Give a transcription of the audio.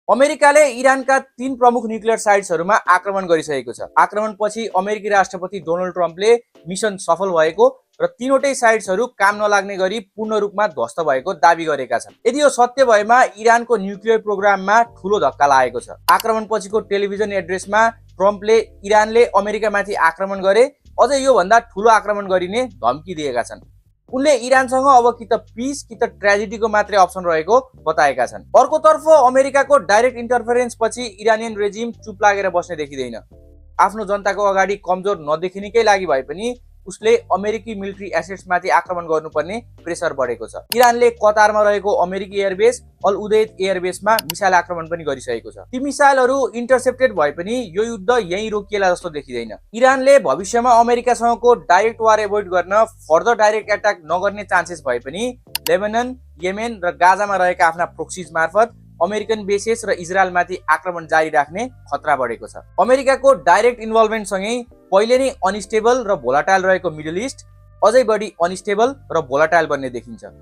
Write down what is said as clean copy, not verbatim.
अमेरिकाले इरानका 3 प्रमुख न्युक्लियर साइट्सहरूमा आक्रमण गरिसकेको छ। आक्रमणपछि अमेरिकी राष्ट्रपति डोनाल्ड ट्रम्पले मिसन सफल भएको र तीनवटै साइट्सहरू काम नलाग्ने गरी पूर्ण रूपमा ध्वस्त भएको दाबी गरेका छन्। यदि यो सत्य भएमा इरानको न्युक्लियर प्रोग्राममा ठूलो धक्का लागेको छ। आक्रमणपछिको टेलिभिजन एड्रेसमा ट्रम्पले इरानले अमेरिकामाथि आक्रमण गरे, अझै यो भन्दा ठूलो आक्रमण गरिने धम्की दिएका छन्। उनले इरानसँग अब कि त पीस कि त ट्रेजेडीको मात्रै अप्सन रहेको बताएका छन्। अर्कोतर्फ अमेरिकाको डाइरेक्ट इन्टरफेरेन्स पछि इरानियन रेजिम चुप लागेर बस्ने देखिँदैन। आफ्नो जनताको अगाडि कमजोर नदेखिनेकै लागि भए पनि उसले अमेरिकी मिलिट्री एसेट्समाथि आक्रमण गर्नुपर्ने प्रेसर बढेको छ। इरानले कतारमा रहेको अमेरिकी एयरबेस अल उदैद एयरबेसमा मिसाइल आक्रमण पनि गरिसकेको छ। ती मिसाइलहरू इन्टरसेप्टेड भए पनि यो युद्ध यही रोकिएला जस्तो देखिँदैन। इरानले भविष्यमा अमेरिकासँगको डाइरेक्ट वार एभोइड गर्न फर्दर डाइरेक्ट एट्याक नगर्ने चान्सेस भए पनि लेबनान, येमेन र गाजामा रहेका आफ्ना प्रोक्सीज मार्फत अमेरिकन बेसेस र इजरायलमाथि आक्रमण जारी राख्ने खतरा बढेको छ। अमेरिकाको डाइरेक्ट इन्भल्भमेन्ट सँगै पहिले नै अनस्टेबल र भोलाटाइल रहेको मिडल इस्ट अझै बढी अनस्टेबल र भोलाटाइल बन्ने देखिन्छ।